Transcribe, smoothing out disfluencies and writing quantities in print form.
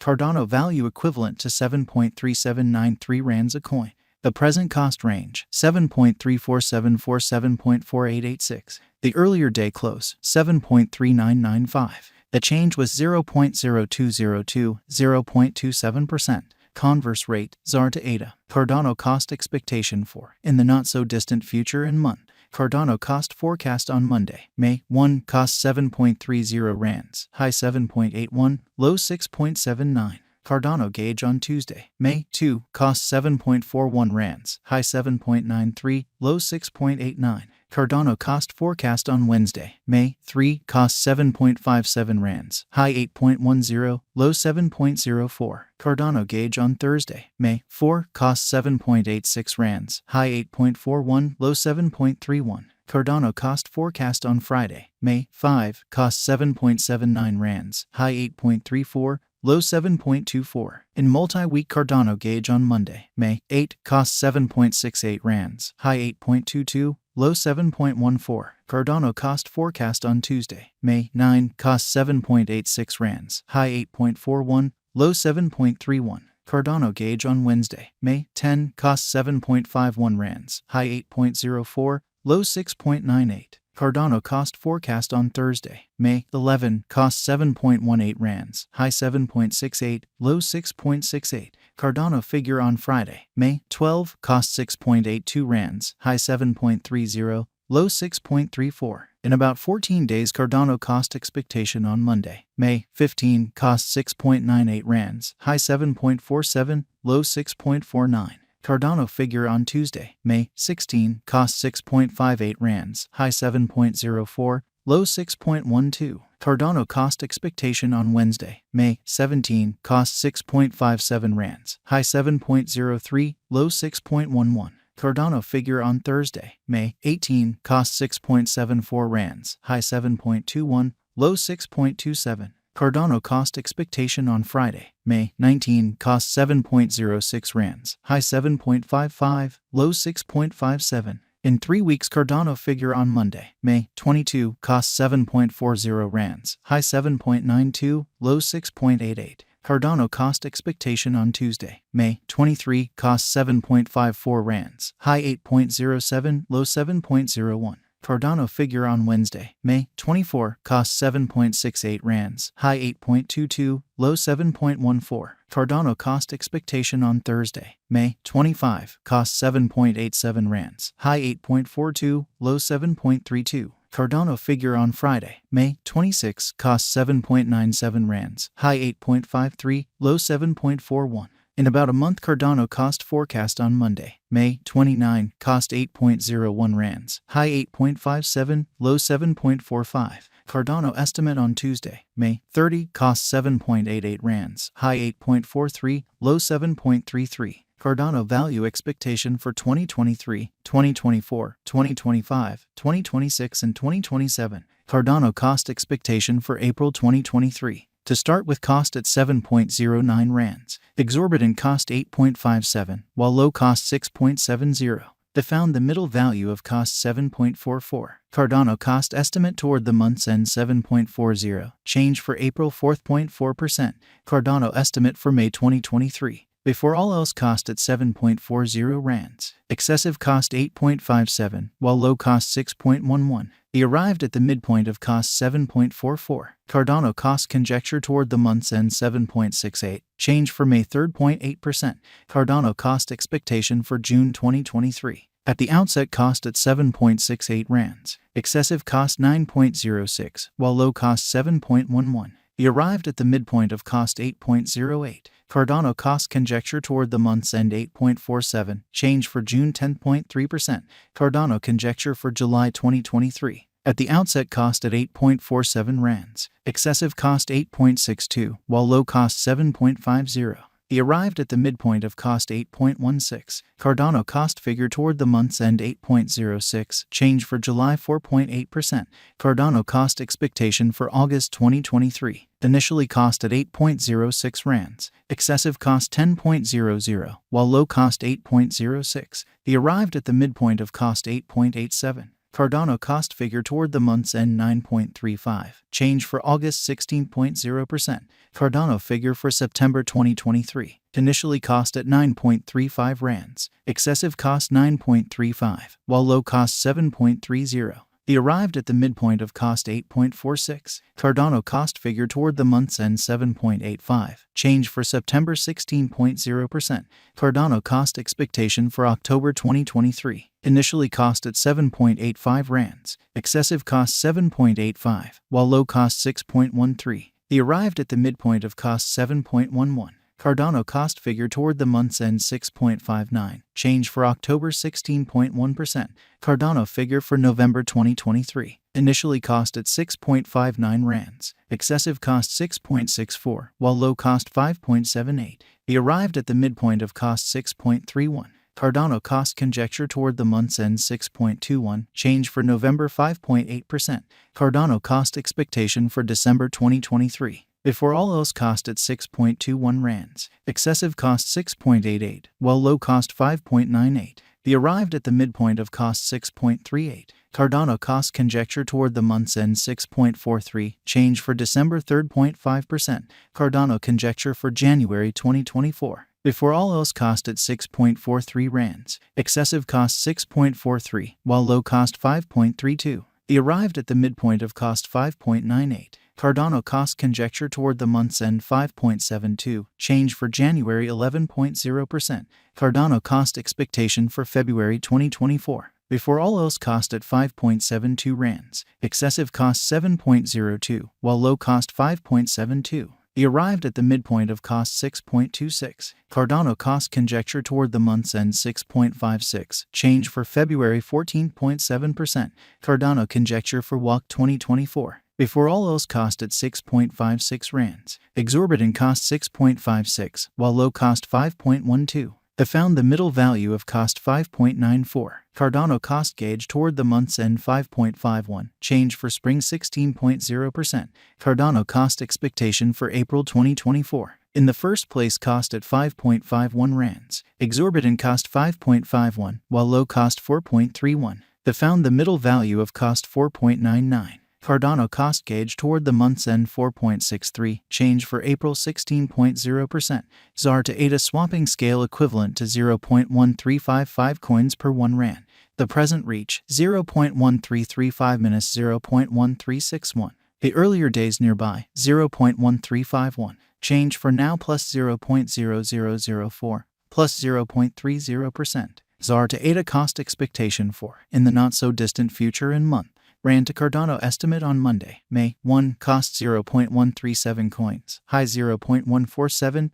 Cardano value equivalent to 7.3793 rands a coin. The present cost range, 7.3474, The earlier day close, 7.3995. The change was 0.0202, 0.27%. Converse rate, ZAR to ADA. Cardano cost expectation for, in the not-so-distant future and month. Cardano cost forecast on Monday, May 1, cost 7.30 rands, high 7.81, low 6.79. Cardano gauge on Tuesday, May 2, cost 7.41 rands, high 7.93, low 6.89. Cardano cost forecast on Wednesday, May 3, cost 7.57 rands, high 8.10, low 7.04. Cardano gauge on Thursday, May 4, cost 7.86 rands, high 8.41, low 7.31. Cardano cost forecast on Friday, May 5, cost 7.79 rands, high 8.34, low 7.24. In multi-week Cardano gauge on Monday, May 8, cost 7.68 rands, high 8.22, low 7.14. Cardano cost forecast on Tuesday, May 9, cost 7.86 rands, high 8.41, low 7.31. Cardano gauge on Wednesday, May 10, cost 7.51 rands, high 8.04, low 6.98. Cardano cost forecast on Thursday, May 11, cost 7.18 rands, high 7.68, low 6.68. Cardano figure on Friday, May 12, cost 6.82 rands, high 7.30, low 6.34. In about 14 days Cardano cost expectation on Monday, May 15, cost 6.98 rands, high 7.47, low 6.49. Cardano figure on Tuesday, May 16, cost 6.58 rands, high 7.04, low 6.12. Cardano cost expectation on Wednesday, May 17, cost 6.57 rands, high 7.03, low 6.11. Cardano figure on Thursday, May 18, cost 6.74 rands, high 7.21, low 6.27. Cardano cost expectation on Friday, May 19, cost 7.06 rands, high 7.55, low 6.57. In 3 weeks Cardano figure on Monday, May 22, cost 7.40 rands, high 7.92, low 6.88. Cardano cost expectation on Tuesday, May 23, cost 7.54 rands, high 8.07, low 7.01. Cardano figure on Wednesday, May 24, cost 7.68 rands, high 8.22, low 7.14. Cardano cost expectation on Thursday, May 25, cost 7.87 rands, high 8.42, low 7.32. Cardano figure on Friday, May 26, cost 7.97 rands, high 8.53, low 7.41. In about a month Cardano cost forecast on Monday, May 29, cost 8.01 rands, high 8.57, low 7.45. Cardano estimate on Tuesday, May 30, cost 7.88 rands, high 8.43, low 7.33. Cardano value expectation for 2023, 2024, 2025, 2026 and 2027. Cardano cost expectation for April 2023. To start with cost at 7.09 rands, exorbitant cost 8.57, while low cost 6.70. They found the middle value of cost 7.44. Cardano cost estimate toward the month's end 7.40, change for April 4.4%. Cardano estimate for May 2023. Before all else cost at 7.40 rands. Excessive cost 8.57, while low cost 6.11. He arrived at the midpoint of cost 7.44. Cardano cost conjecture toward the month's end 7.68, change for May 3.8%. Cardano cost expectation for June 2023. At the outset cost at 7.68 rands. Excessive cost 9.06, while low cost 7.11. He arrived at the midpoint of cost 8.08. Cardano cost conjecture toward the month's end 8.47, change for June 10.3%. Cardano conjecture for July 2023. At the outset cost at 8.47 rands. Excessive cost 8.62, while low cost 7.50. He arrived at the midpoint of cost 8.16. Cardano cost figure toward the month's end 8.06, change for July 4.8%. Cardano cost expectation for August 2023. Initially cost at 8.06 rands. Excessive cost 10.00, while low cost 8.06. He arrived at the midpoint of cost 8.87. Cardano cost figure toward the month's end 9.35. Change for August 16.0%. Cardano figure for September 2023. Initially cost at 9.35 rands. Excessive cost 9.35, while low cost 7.30. They arrived at the midpoint of cost 8.46. Cardano cost figure toward the month's end 7.85. Change for September 16.0%. Cardano cost expectation for October 2023. Initially cost at 7.85 rands. Excessive cost 7.85, while low cost 6.13. They arrived at the midpoint of cost 7.11. Cardano cost figure toward the month's end 6.59. Change for October 16.1%. Cardano figure for November 2023. Initially cost at 6.59 rands. Excessive cost 6.64, while low cost 5.78. They arrived at the midpoint of cost 6.31. Cardano cost conjecture toward the month's end 6.21. Change for November 5.8%. Cardano cost expectation for December 2023. Before all else cost at 6.21 rands. Excessive cost 6.88, while low cost 5.98. They arrived at the midpoint of cost 6.38. Cardano cost conjecture toward the month's end 6.43. Change for December 3.5%. Cardano conjecture for January 2024. Before all else cost at 6.43 rands. Excessive cost 6.43, while low cost 5.32. They arrived at the midpoint of cost 5.98. Cardano cost conjecture toward the month's end 5.72. Change for January 11.0%. Cardano cost expectation for February 2024. Before all else cost at 5.72 rands. Excessive cost 7.02, while low cost 5.72. They arrived at the midpoint of cost 6.26. Cardano cost conjecture toward the month's end 6.56. Change for February 14.7%. Cardano conjecture for WAC 2024. Before all else cost at 6.56 rands. Exorbitant cost 6.56, while low cost 5.12. They found the middle value of cost 5.94. Cardano cost gauge toward the month's end 5.51. Change for spring 16.0%. Cardano cost expectation for April 2024. In the first place cost at 5.51 rands. Exorbitant cost 5.51, while low cost 4.31. They found the middle value of cost 4.99. Cardano cost gauge toward the month's end 4.63. Change for April 16.0%. ZAR to ADA swapping scale equivalent to 0.1355 coins per 1 rand. The present reach 0.1335 minus 0.1361. The earlier days nearby 0.1351. Change for now plus 0.0004 plus 0.30%. ZAR to ADA cost expectation for in the not so distant future and month. Rand to Cardano estimate on Monday, May 1, cost 0.137 coins, high 0.147,